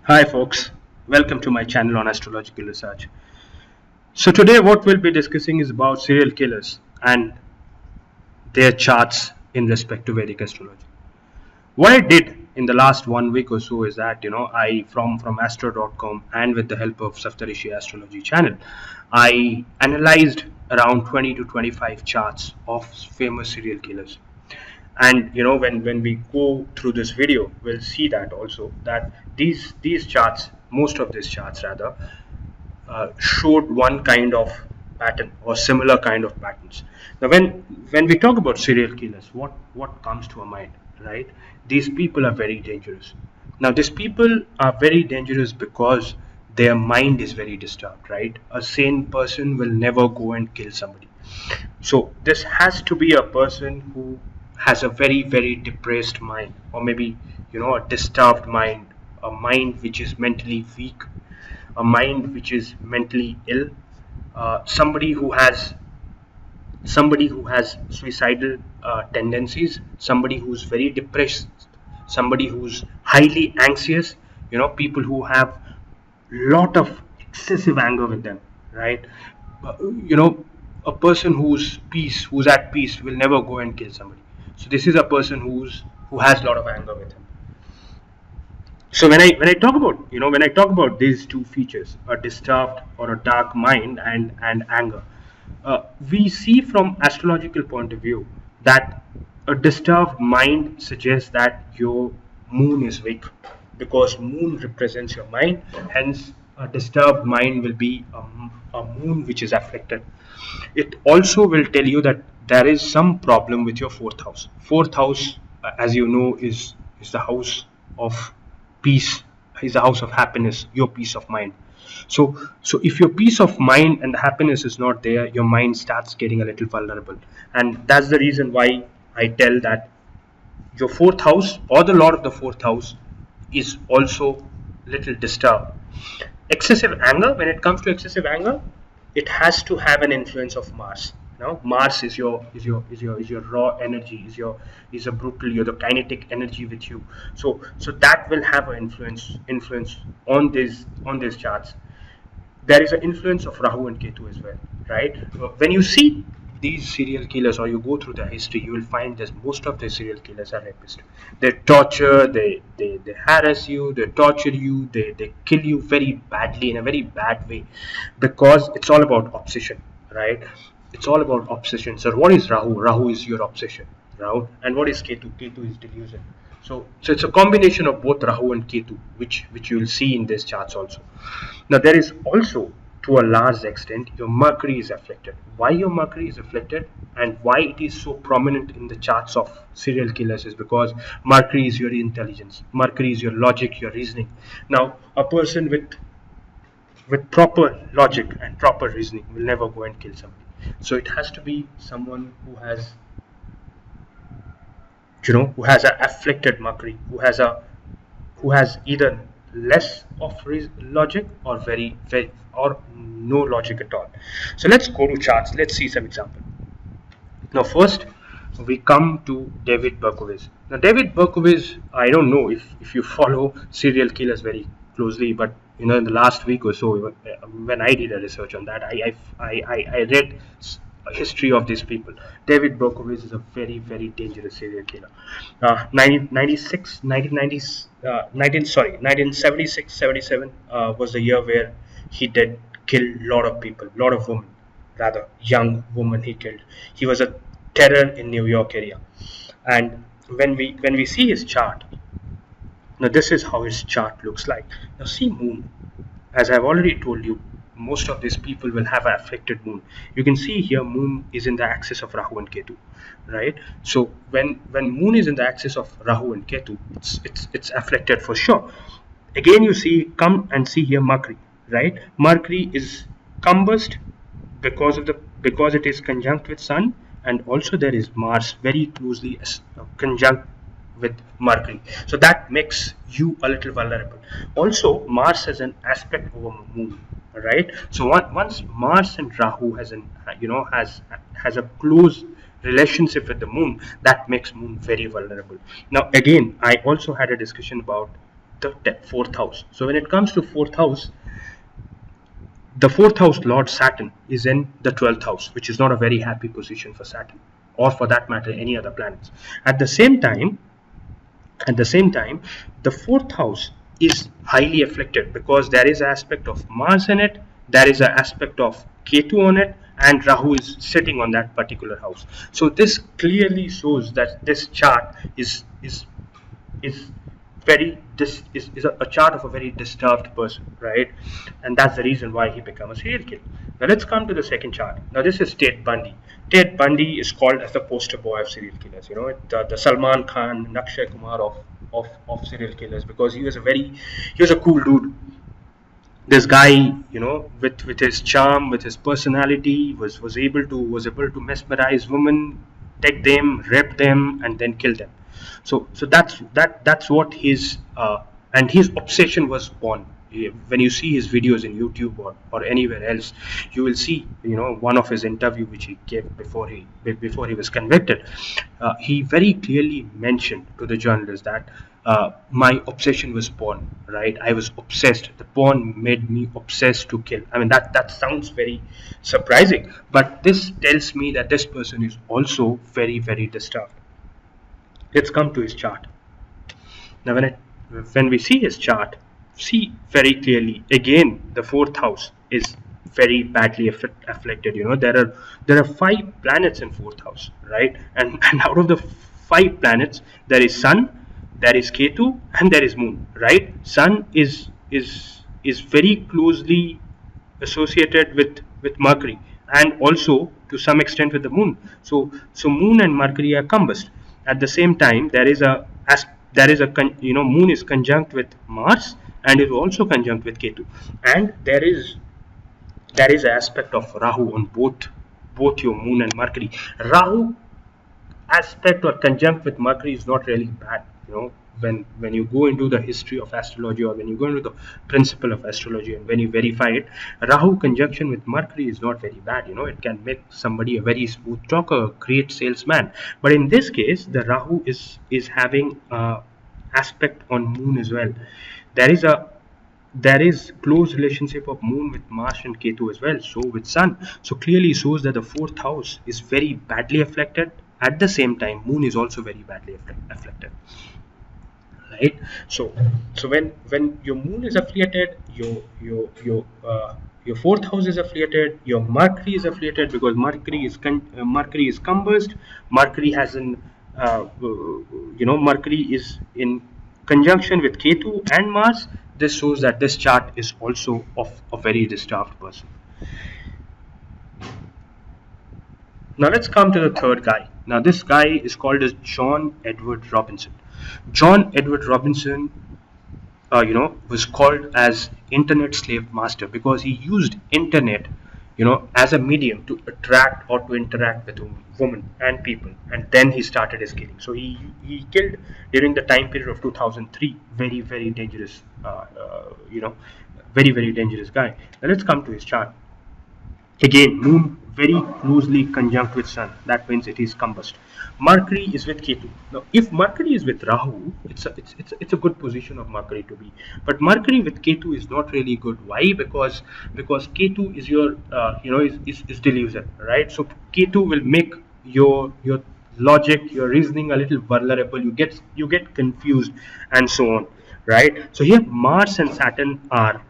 Hi folks, welcome to my channel on astrological research. So today what we'll be discussing is about serial killers and their charts in respect to Vedic astrology. What I did in the last 1 week or so is that I from astro.com and with the help of Saptarishi Astrology channel, I analyzed around 20 to 25 charts of famous serial killers. And when we go through this video, we'll see that also that these charts, most of these charts rather, showed one kind of pattern or similar kind of patterns. Now when we talk about serial killers, what comes to our mind, right? These people are very dangerous. Now these people are very dangerous because their mind is very disturbed, right? A sane person will never go and kill somebody. So this has to be a person who has a very depressed mind, or maybe a disturbed mind, a mind which is mentally weak, a mind which is mentally ill, somebody who has suicidal tendencies, somebody who's very depressed, somebody who's highly anxious, people who have lot of excessive anger with them, right? Uh, you know a person who's at peace will never go and kill somebody. So this is a person who has a lot of anger with him. So when I talk about these two features, a disturbed or a dark mind and anger, we see from astrological point of view that a disturbed mind suggests that your moon is weak, because moon represents your mind. Hence a disturbed mind will be a moon which is afflicted. It also will tell you that there is some problem with your fourth house. Fourth house, as you know, is the house of peace, is the house of happiness, your peace of mind. So if your peace of mind and the happiness is not there, your mind starts getting a little vulnerable. And that's the reason why I tell that your fourth house or the lord of the fourth house is also little disturbed. Excessive anger, when it comes to excessive anger, it has to have an influence of Mars. Mars is your raw energy, is a brutal, you're the kinetic energy with you. So that will have an influence on these charts. There is an influence of Rahu and Ketu as well, right? When you see these serial killers, or you go through the history, you will find that most of the serial killers are rapists. They torture, they harass you, they torture you, they kill you very badly, in a very bad way, because it's all about obsession, right? It's all about obsession. So what is Rahu? Rahu is your obsession, Rahu. And what is Ketu? Ketu is delusion. So it's a combination of both Rahu and Ketu, which you will see in these charts also. Now there is also, to a large extent, your Mercury is afflicted. Why your Mercury is afflicted and why it is so prominent in the charts of serial killers is because Mercury is your intelligence. Mercury is your logic, your reasoning. Now a person with proper logic and proper reasoning will never go and kill somebody. So it has to be someone who has an afflicted Mercury, who has either less of logic or very or no logic at all. So let's go to charts. Let's see some example. Now first we come to David Berkowitz. Now David Berkowitz, I don't know if you follow serial killers very closely, but in the last week or so, when I did a research on that, I read a history of these people. David Berkowitz is a very dangerous serial killer. 1976, 77 was the year where he did kill a lot of people, a lot of women, rather young women he killed. He was a terror in New York area. And when we see his chart, now this is how his chart looks like. Now see moon. As I've already told you, most of these people will have an affected moon. You can see here moon is in the axis of Rahu and Ketu, right? So when moon is in the axis of Rahu and Ketu, it's afflicted for sure. Again, you see, come and see here Mercury, right? Mercury is combust because it is conjunct with Sun, and also there is Mars very closely conjunct with Mercury. So that makes you a little vulnerable. Also, Mars has an aspect over Moon, right? So once Mars and Rahu has a close relationship with the Moon, that makes Moon very vulnerable. Now again, I also had a discussion about the fourth house. So when it comes to fourth house, the fourth house Lord Saturn is in the 12th house, which is not a very happy position for Saturn, or for that matter any other planets. At the same time, the fourth house is highly afflicted because there is an aspect of Mars in it, there is an aspect of Ketu on it, and Rahu is sitting on that particular house. So this clearly shows that this chart is very is a chart of a very disturbed person, right? And that's the reason why he became a serial killer. Now let's come to the second chart. Now this is Ted Bundy. Ted Bundy is called as the poster boy of serial killers. You know, the Salman Khan, Akshay Kumar of serial killers, because he was a cool dude. This guy, you know, with his charm, with his personality, was able to mesmerize women, take them, rape them, and then kill them. So that's what his and his obsession was born. When you see his videos in YouTube or anywhere else, you will see, you know, one of his interview which he gave before he was convicted. He very clearly mentioned to the journalist that my obsession was porn, right? I was obsessed. The porn made me obsessed to kill. I mean, that sounds very surprising, but this tells me that this person is also very, very disturbed. Let's come to his chart. Now when we see his chart, see very clearly again the fourth house is very badly afflicted. You know, there are 5 planets in fourth house, right? And out of the 5 planets, there is Sun, there is Ketu, and there is Moon, right? Sun is very closely associated with Mercury, and also to some extent with the Moon. So Moon and Mercury are combust. At the same time, there is a Moon is conjunct with Mars and is also conjunct with Ketu, and there is an aspect of Rahu on both your Moon and Mercury. Rahu aspect or conjunct with Mercury is not really bad. You know, when you go into the history of astrology, or when you go into the principle of astrology, and when you verify it, Rahu conjunction with Mercury is not very bad. You know, it can make somebody a very smooth talker, great salesman. But in this case, the Rahu is having aspect on Moon as well. There is close relationship of Moon with Mars and Ketu as well, so with Sun. So clearly shows that the fourth house is very badly afflicted. At the same time, Moon is also very badly afflicted, right? So when your Moon is afflicted, your fourth house is afflicted, your Mercury is afflicted, because Mercury is combust. Mercury has Mercury is in conjunction with Ketu and Mars. This shows that this chart is also of a very disturbed person. Now let's come to the third guy. Now this guy is called as John Edward Robinson. John Edward Robinson, was called as Internet Slave Master because he used Internet, as a medium to attract or to interact with women and people, and then he started his killing. So he killed during the time period of 2003. Very, very dangerous, very, very dangerous guy. Now let's come to his chart. Again, Moon very closely conjunct with Sun. That means it is combust. Mercury is with Ketu. Now, if Mercury is with Rahu, it's a good position of Mercury to be. But Mercury with Ketu is not really good. Why? Because Ketu is your is delusion, right? So Ketu will make your logic, your reasoning a little vulnerable. You get confused and so on, right? So here Mars and Saturn are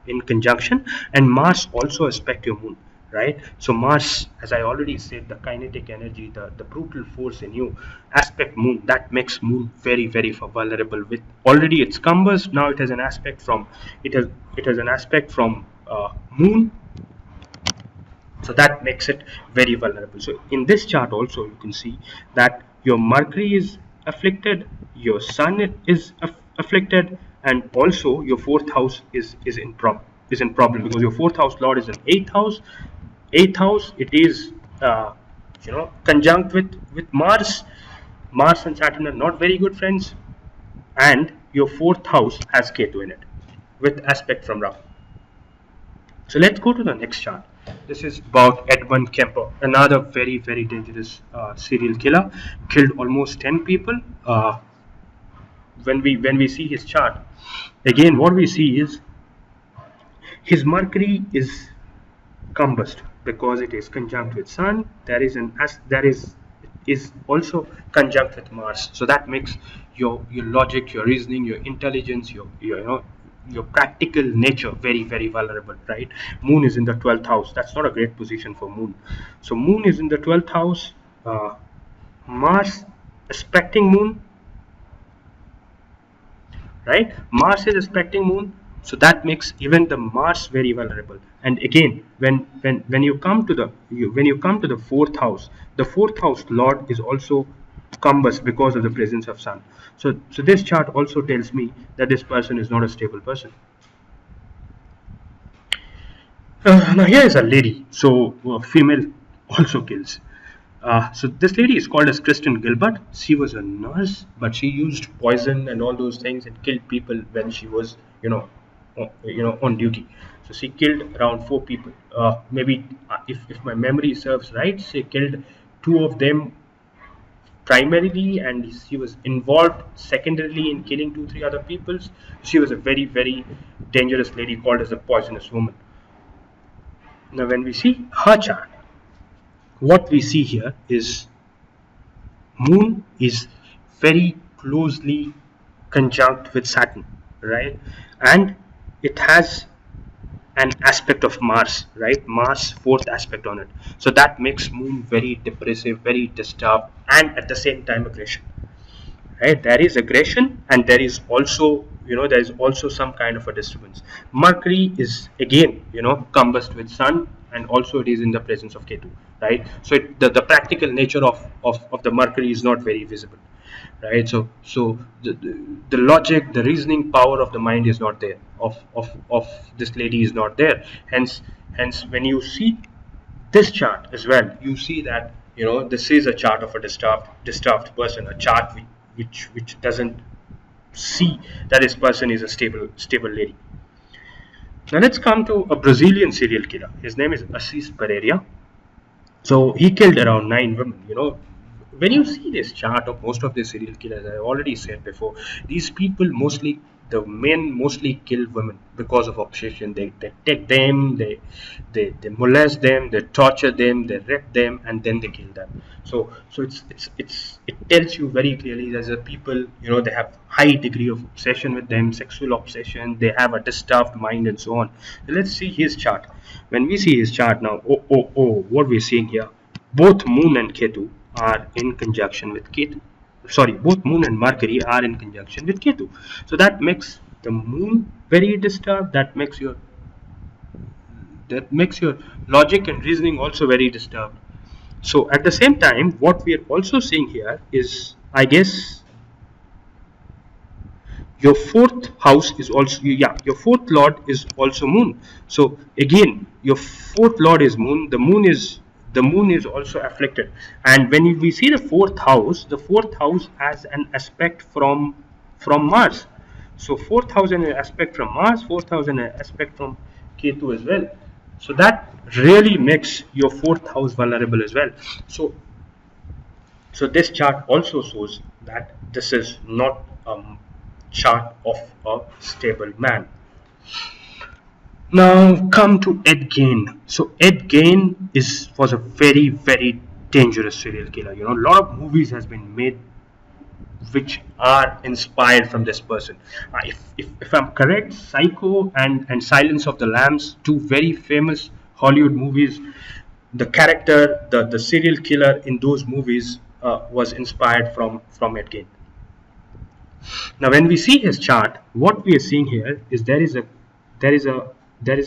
in conjunction, and Mars also aspect your Moon, right? So Mars, as I already said, the kinetic energy, the brutal force in you, aspect Moon. That makes Moon very, very vulnerable. With already it's combust, now it has an aspect from Moon, so that makes it very vulnerable. So in this chart also you can see that your Mercury is afflicted, your Sun is afflicted, and also your fourth house is in problem because your fourth house Lord is in eighth house. Eighth house, it is conjunct with Mars. Mars and Saturn are not very good friends, and your fourth house has Ketu in it with aspect from Rahu. So let's go to the next chart. This is about Edmund Kemper, another very, very dangerous serial killer. Killed almost 10 people. when we see his chart, again what we see is his Mercury is combust because it is conjunct with Sun. There is also conjunct with Mars. So that makes your logic, your reasoning, your intelligence, your practical nature very vulnerable, right? Moon is in the 12th house. That's not a great position for Moon. So Moon is in the 12th house. Mars aspecting Moon, right? Mars is aspecting Moon, so that makes even the Mars very vulnerable. And again, when you come to the fourth house Lord is also combust because of the presence of Sun. So this chart also tells me that this person is not a stable person. Now here is a lady. So female also kills. So this lady is called as Kristen Gilbert. She was a nurse, but she used poison and all those things and killed people when she was, on duty. So she killed around 4 people. Maybe if my memory serves right, she killed 2 of them primarily, and she was involved secondarily in killing 2-3 other people. She was a very dangerous lady called as a poisonous woman. Now, when we see her chart, what we see here is Moon is very closely conjunct with Saturn, right? And it has an aspect of Mars, right? Mars fourth aspect on it. So that makes Moon very depressive, very disturbed, and at the same time aggression. Right? There is aggression, and there is also some kind of a disturbance. Mercury is again combust with Sun, and also it is in the presence of Ketu, right? So the practical nature of the Mercury is not very visible, right? So the logic, the reasoning power of the mind is not there, of this lady is not there. Hence when you see this chart as well, you see that this is a chart of a disturbed person, a chart which doesn't see that this person is a stable lady. Now let's come to a Brazilian serial killer. His name is Assis Pereira. So he killed around 9 women. When you see this chart of most of the serial killers, I already said before, these people the men mostly kill women because of obsession. They take them, they molest them, they torture them, they rape them, and then they kill them. So it tells you very clearly that the people, they have high degree of obsession with them, sexual obsession. They have a disturbed mind and so on. So let's see his chart. When we see his chart now, what we're seeing here, both Moon and Ketu are in conjunction with Ketu. Sorry, both Moon and Mercury are in conjunction with Ketu. So that makes the Moon very disturbed. That makes your logic and reasoning also very disturbed. So at the same time, what we are also seeing here is, I guess, your fourth house is also, your fourth lord is also Moon. So again, your fourth lord is Moon. The moon is also afflicted. And when we see the fourth house has an aspect from Mars. So fourth house has an aspect from Mars, fourth house has an aspect from Ketu as well. So that really makes your fourth house vulnerable as well. So this chart also shows that this is not a chart of a stable man. Now come to Ed Gein. So Ed Gein was a very dangerous serial killer. A lot of movies has been made which are inspired from this person. If I'm correct, Psycho and Silence of the Lambs, 2 very famous Hollywood movies. The character, the serial killer in those movies was inspired from Ed Gein. Now, when we see his chart, what we are seeing here is there is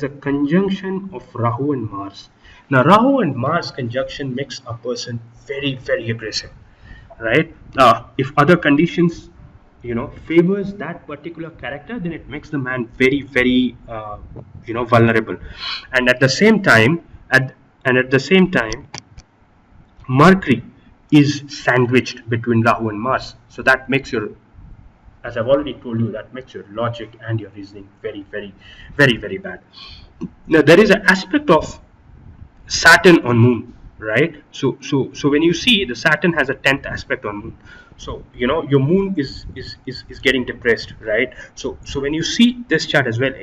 a conjunction of Rahu and Mars. Now, Rahu and Mars conjunction makes a person very aggressive, right? If other conditions, favors that particular character, then it makes the man very vulnerable. And at the same time, Mercury is sandwiched between Rahu and Mars. So that makes as I've already told you, that makes your logic and your reasoning very bad. Now there is an aspect of Saturn on Moon, right? So when you see the Saturn has a 10th aspect on Moon. So your moon is getting depressed, right? So when you see this chart as well,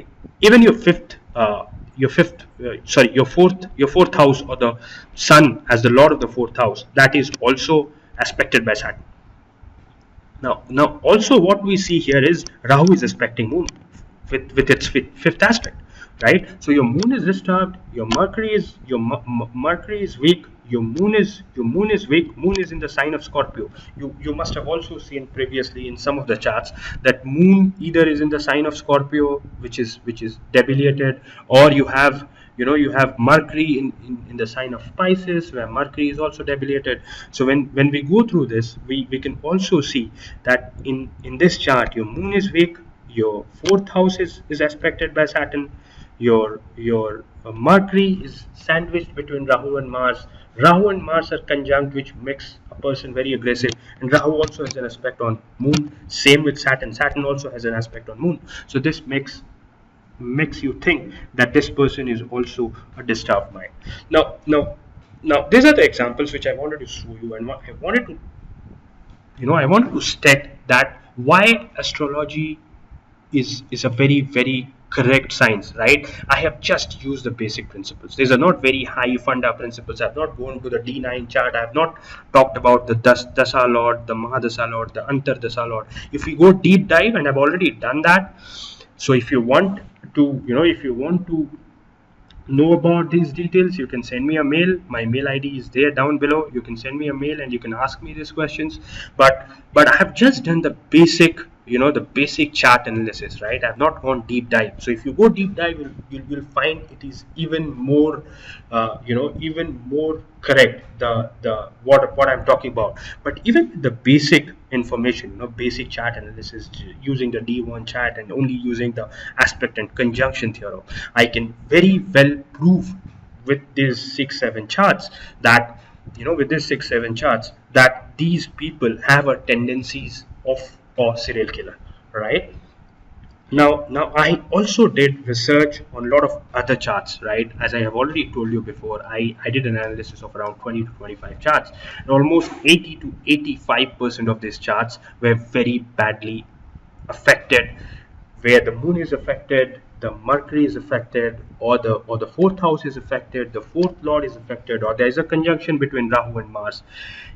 even your fourth house, or the sun as the lord of the fourth house, that is also aspected by Saturn. Now, also what we see here is Rahu is aspecting Moon with its fifth aspect, right? So your Moon is disturbed, your Mercury is weak, your Moon is weak. Moon is in the sign of Scorpio. You must have also seen previously in some of the charts that Moon either is in the sign of Scorpio, which is debilitated, or you have Mercury in the sign of Pisces, where Mercury is also debilitated. So when we go through this, we can also see that in this chart, your moon is weak, your fourth house is aspected by Saturn, your Mercury is sandwiched between Rahu and Mars. Rahu and Mars are conjunct, which makes a person very aggressive, and Rahu also has an aspect on moon. Same with Saturn. Saturn also has an aspect on moon. So this makes you think that this person is also a disturbed mind. Now these are the examples which I wanted to show you, and I wanted to state that why astrology is a very, very correct science, right? I have just used the basic principles. These are not very high funda principles. I have not gone to the D9 chart. I have not talked about the Dasa Lord, the Mahadasa Lord, the Antar Dasa Lord. If we go deep dive, and I've already done that, so if you want to know about these details, you can send me a mail. My mail ID is there down below. You can send me a mail and you can ask me these questions. But I have just done the basic chart analysis, right? I have not gone deep dive. So if you go deep dive, you'll find it is even more even more correct, the what I'm talking about. But even the basic information, basic chart analysis using the D1 chart and only using the aspect and conjunction theorem, I can very well prove with these 6-7 charts that these people have a tendencies of a serial killer, right? Now I also did research on a lot of other charts, right? As I have already told you before, I did an analysis of around 20 to 25 charts, and almost 80 to 85% of these charts were very badly affected, where the moon is affected, the Mercury is affected, or the fourth house is affected, the fourth lord is affected, or there is a conjunction between Rahu and Mars.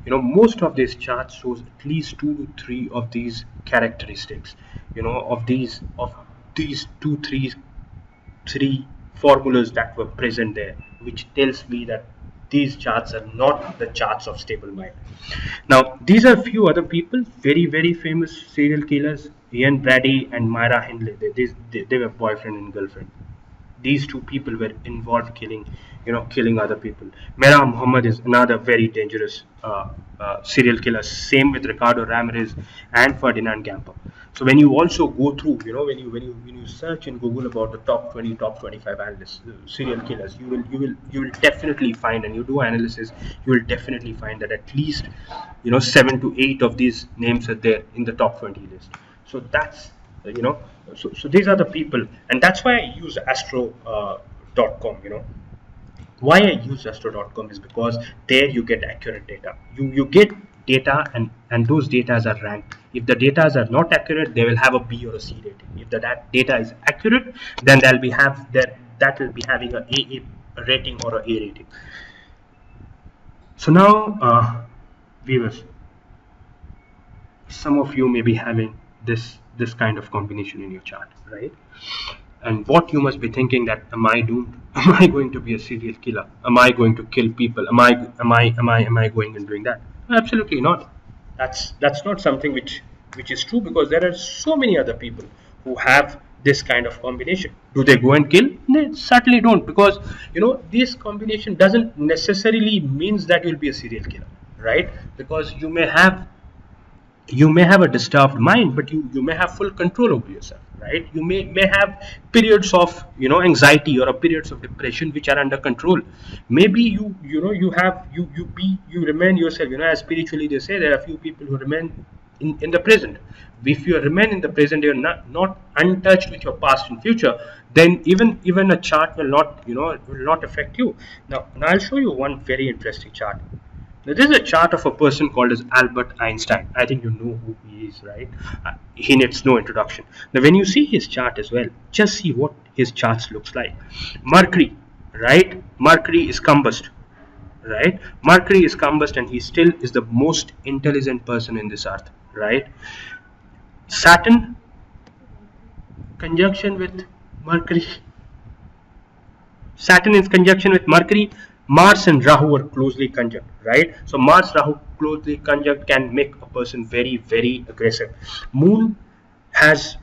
Most of these charts shows at least 2 to 3 of these characteristics, of these 3 formulas that were present there, which tells me that these charts are not the charts of stable mind. Now, these are few other people, very, very famous serial killers, Ian Brady and Myra Hindley. They were boyfriend and girlfriend. These 2 people were involved killing other people. Mera Muhammad is another very dangerous serial killer. Same with Ricardo Ramirez and Ferdinand Kemper. So when you also go through, when you search in Google about the top 20, top 25 analysts, serial killers, you will definitely find, and you do analysis, you will definitely find that at least 7 to 8 of these names are there in the top 20 list. So that's so these are the people, and that's why I use astro.com. Why I use astro.com is because there you get accurate data. You get data, and those data are ranked. If the data are not accurate, they will have a B or a C rating. If that data is accurate, then that will be having a AA rating or a A rating. So now, viewers, some of you may be having this kind of combination in your chart, right? And what you must be thinking, that am I doomed? Am I going to be a serial killer? Am I going to kill people? Am I going and doing that? Absolutely not. That's not something which is true, because there are so many other people who have this kind of combination. Do they go and kill? They certainly don't, because this combination doesn't necessarily means that you'll be a serial killer, right? Because you may have a disturbed mind, but you may have full control over yourself, right? You may have periods of anxiety or periods of depression which are under control. Maybe you remain yourself, as spiritually they say, there are few people who remain in the present. If you remain in the present, you're not untouched with your past and future, then even a chart will not affect you. Now I'll show you one very interesting chart. Now, this is a chart of a person called as Albert Einstein. I think you know who he is, right? He needs no introduction. Now, when you see his chart as well, just see what his charts looks like. Mercury, right? Mercury is combust, right? Mercury is combust, and he still is the most intelligent person in this earth, right? Saturn conjunction with Mercury. Saturn is conjunction with Mercury. Mars and Rahu are closely conjunct, right? So Mars Rahu closely conjunct can make a person very, very aggressive. Moon has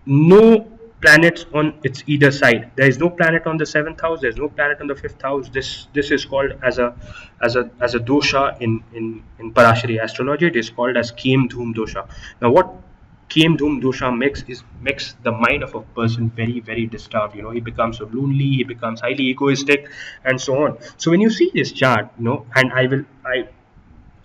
no planets on its either side. There is no planet on the seventh house. There is no planet on the fifth house. This is called as a dosha in Parashari astrology. It is called as Kem Dhum dosha. Now, what Kem Dhum dosha makes the mind of a person very, very disturbed. He becomes so lonely. He becomes highly egoistic, and so on. So when you see this chart, and I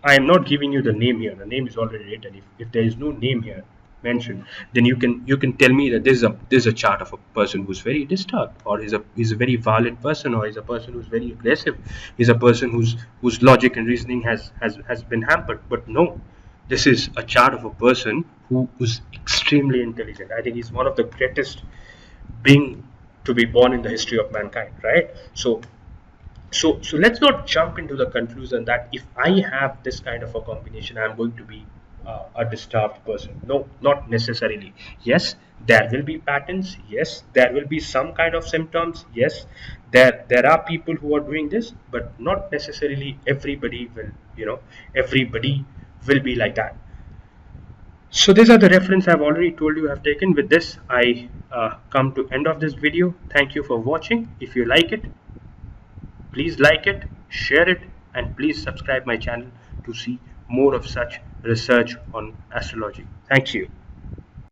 am not giving you the name here. The name is already written. If there is no name here mentioned, then you can tell me that this is a chart of a person who's very disturbed, or he's a very violent person, or he's a person who's very aggressive. He's a person whose logic and reasoning has been hampered. But no, this is a chart of a person who is extremely intelligent. I think he's one of the greatest being to be born in the history of mankind, right? So let's not jump into the conclusion that if I have this kind of a combination, I'm going to be a disturbed person. No, not necessarily. Yes, there will be patterns. Yes, there will be some kind of symptoms. Yes, there are people who are doing this, but not necessarily everybody will. Everybody will be like that. So these are the reference I've already told you I've taken. With this, I come to end of this video. Thank you for watching. If you like it, please like it, share it, and please subscribe my channel to see more of such research on astrology. Thank you.